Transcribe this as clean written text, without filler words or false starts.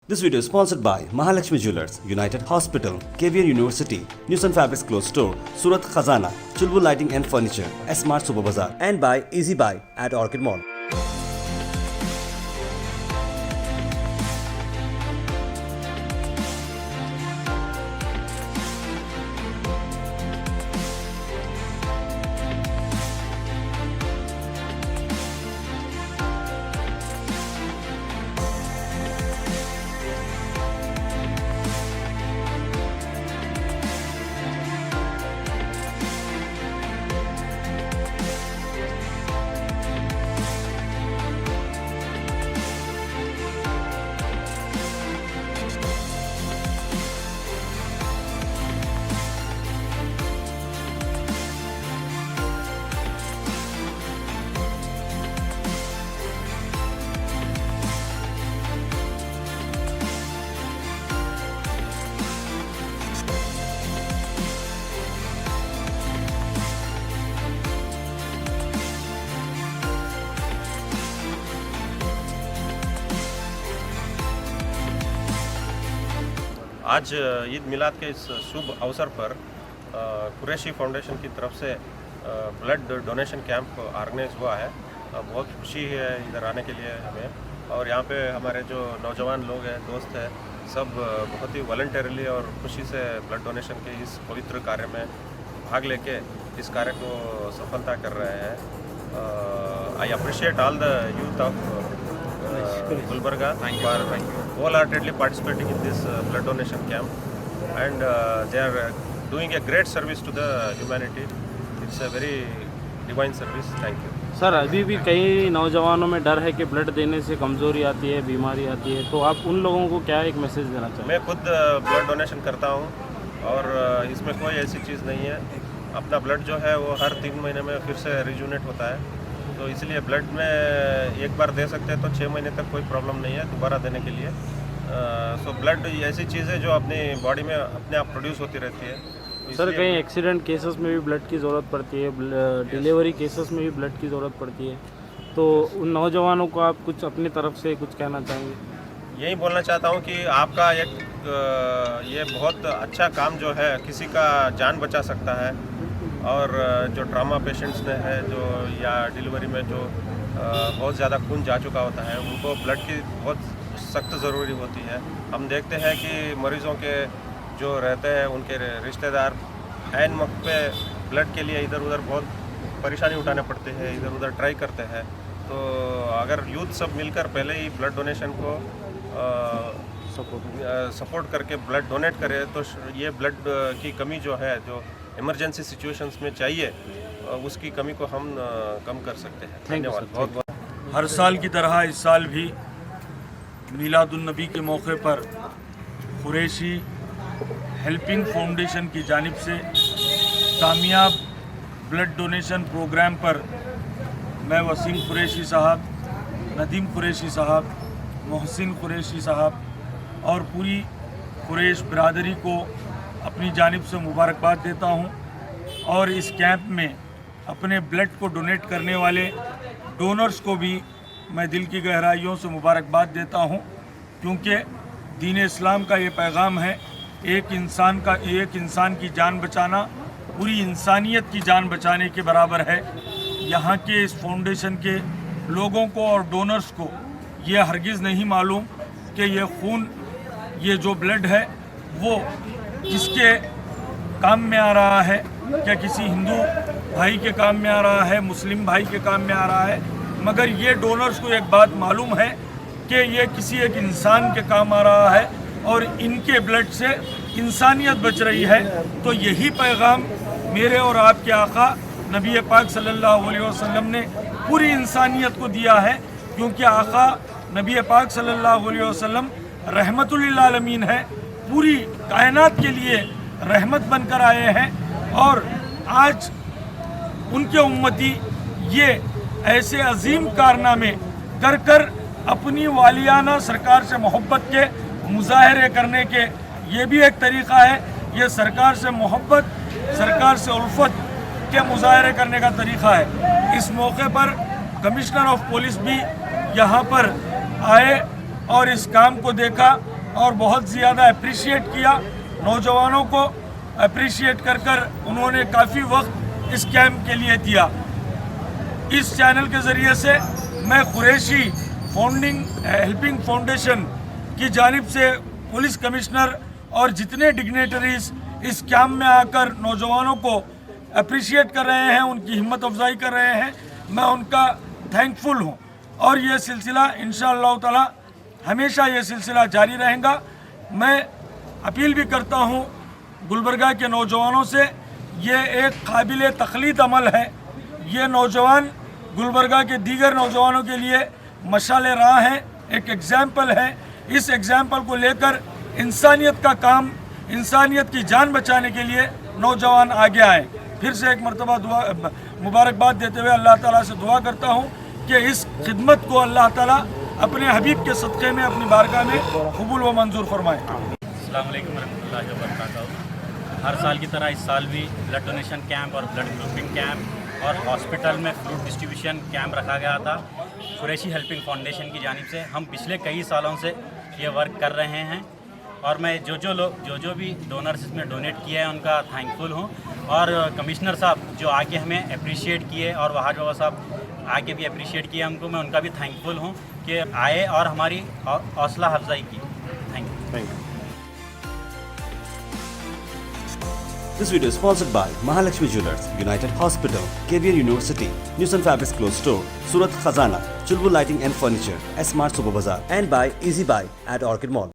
This video is sponsored by Mahalakshmi Jewelers, United Hospital, KVR University, News and Fabrics Clothes Store, Surat Khazana, Chulbul Lighting and Furniture, S-Mart Super Bazaar, and by Easy Buy at Orchid Mall. आज ईद मिलाद के इस शुभ अवसर पर Qureshi foundation की तरफ से blood donation camp organise हुआ है। बहुत खुशी है इधर आने के लिए हमें, और यहाँ पे हमारे जो नौजवान लोग हैं, दोस्त हैं, सब बहुत ही वॉलंटरीली और खुशी से ब्लड डोनेशन के इस पवित्र कार्य में भाग लेके इस कार्य को सफलता कर रहे हैं। I appreciate all the youth of Gulbarga for wholeheartedly participating in this blood donation camp, and they are doing a great service to the humanity. It's a very divine service. Thank you. Sir, अभी भी कई नौजवानों में डर है कि blood देने से कमज़ोरी आती है, बीमारी आती है, तो आप उन लोगों को क्या एक मैसेज देना चाहेंगे? मैं खुद ब्लड डोनेशन करता हूँ और इसमें कोई ऐसी चीज़ नहीं है। अपना ब्लड जो है वो हर 3 महीने में फिर से रिज्यूनेट होता है, तो इसलिए ब्लड में एक बार दे सकते हैं तो 6 महीने तक कोई प्रॉब्लम नहीं है दोबारा देने के लिए। सो ब्लड ऐसी चीज़ है जो अपनी बॉडी में अपने आप प्रोड्यूस होती रहती है। सर, कहीं एक्सीडेंट केसेस में भी ब्लड की ज़रूरत पड़ती है, डिलीवरी केसेस में भी ब्लड की ज़रूरत पड़ती है, तो उन नौजवानों को आप कुछ अपनी तरफ से कुछ कहना चाहेंगे? यही बोलना चाहता हूँ कि आपका एक ये बहुत अच्छा काम जो है किसी का जान बचा सकता है, और जो ट्रामा पेशेंट्स ने है जो या डिलीवरी में जो बहुत ज़्यादा खून जा चुका होता है, उनको ब्लड की बहुत सख्त ज़रूरी होती है। हम देखते हैं कि मरीज़ों के जो रहते हैं उनके रिश्तेदार ऐन वक्त पे ब्लड के लिए इधर उधर बहुत परेशानी उठाने पड़ते हैं, इधर उधर ट्राई करते हैं। तो अगर यूथ सब मिलकर पहले ही ब्लड डोनेशन को सपोर्ट करके ब्लड डोनेट करें तो ये ब्लड की कमी जो है, जो इमरजेंसी सिचुएशंस में चाहिए, उसकी कमी को हम कम कर सकते हैं। धन्यवाद बहुत बहुत। हर साल की तरह इस साल भी मीलादुन्नबी के मौके पर कुरैशी हेल्पिंग फाउंडेशन की जानिब से कामयाब ब्लड डोनेशन प्रोग्राम पर मैं वसीम कुरैशी साहब, नदीम कुरैशी साहब, मोहसिन कुरैशी साहब और पूरी कुरैश बिरादरी को अपनी जानिब से मुबारकबाद देता हूं, और इस कैंप में अपने ब्लड को डोनेट करने वाले डोनर्स को भी मैं दिल की गहराइयों से मुबारकबाद देता हूं, क्योंकि दीन इस्लाम का ये पैगाम है, एक इंसान की जान बचाना पूरी इंसानियत की जान बचाने के बराबर है। यहाँ के इस फाउंडेशन के लोगों को और डोनर्स को ये हरगिज़ नहीं मालूम कि ये खून, ये जो ब्लड है वो किसके काम में आ रहा है, क्या किसी हिंदू भाई के काम में आ रहा है, मुस्लिम भाई के काम में आ रहा है, मगर ये डोनर्स को एक बात मालूम है कि ये किसी एक इंसान के काम आ रहा है और इनके ब्लड से इंसानियत बच रही है। तो यही पैगाम मेरे और आपके आका नबी पाक सल्लल्लाहु अलैहि वसल्लम ने पूरी इंसानियत को दिया है, क्योंकि आका नबी पाक सल्लल्लाहु अलैहि वसल्लम रहमतुल लिल आलमीन है, पूरी कायनात के लिए रहमत बनकर आए हैं, और आज उनके उम्मती ये ऐसे अजीम कारनामे कर कर अपनी वालियाना सरकार से मोहब्बत के मुजाहरे करने के ये भी एक तरीक़ा है। ये सरकार से मोहब्बत, सरकार से उल्फत के मुजाहरे करने का तरीक़ा है। इस मौके पर कमिश्नर ऑफ पुलिस भी यहाँ पर आए और इस काम को देखा और बहुत ज़्यादा अप्रिशिएट किया। नौजवानों को अप्रिशिएट कर कर उन्होंने काफ़ी वक्त इस कैंप के लिए दिया। इस चैनल के ज़रिए से मैं कुरैशी हेल्पिंग फाउंडेशन की जानिब से पुलिस कमिश्नर और जितने डिग्नेटरीज इस कैंप में आकर नौजवानों को अप्रिशिएट कर रहे हैं, उनकी हिम्मत अफजाई कर रहे हैं, मैं उनका थैंकफुल हूँ। और ये सिलसिला इंशाअल्लाह ताला हमेशा ये सिलसिला जारी रहेगा। मैं अपील भी करता हूँ गुलबर्गा के नौजवानों से, ये एक काबिल तखलीद अमल है। ये नौजवान गुलबर्गा के दीगर नौजवानों के लिए मशाले राह हैं, एक एग्जाम्पल है। इस एग्जाम्पल को लेकर इंसानियत का काम, इंसानियत की जान बचाने के लिए नौजवान आगे आए। फिर से एक मरतबा दुआ मुबारकबाद देते हुए अल्लाह ताला से दुआ करता हूँ कि इस खिदमत को अल्लाह ताला अपने हबीब के सदक़े में अपनी बारगाह में कबूल व मंजूर फरमाए। अस्सलाम वालेकुम रहमतुल्लाहि व बरकातहू। हर साल की तरह इस साल भी ब्लड डोनेशन कैंप और ब्लड ग्रुपिंग कैंप और हॉस्पिटल में फ्रूट डिस्ट्रीब्यूशन कैंप रखा गया था कुरैशी हेल्पिंग फाउंडेशन की जानिब से। हम पिछले कई सालों से ये वर्क कर रहे हैं और मैं जो भी डोनर्स इसमें डोनेट किए हैं उनका थैंकफुल हूँ। और कमिश्नर साहब जो आके हमें अप्रिशिएट किए और वहाज बाबा साहब आके भी अप्रिशिएट किए हमको, मैं उनका भी थैंकफुल हूँ कि आए और हमारी हौसला अफजाई की। Thank you. This video is sponsored by Mahalakshmi Jewelers, United Hospital, KBR University, Nusan Fabrics Clothes Store, Surat Khazana, Chulbul Lighting and Furniture, S Mart Super Bazaar, and by Easy Buy at Orchid Mall.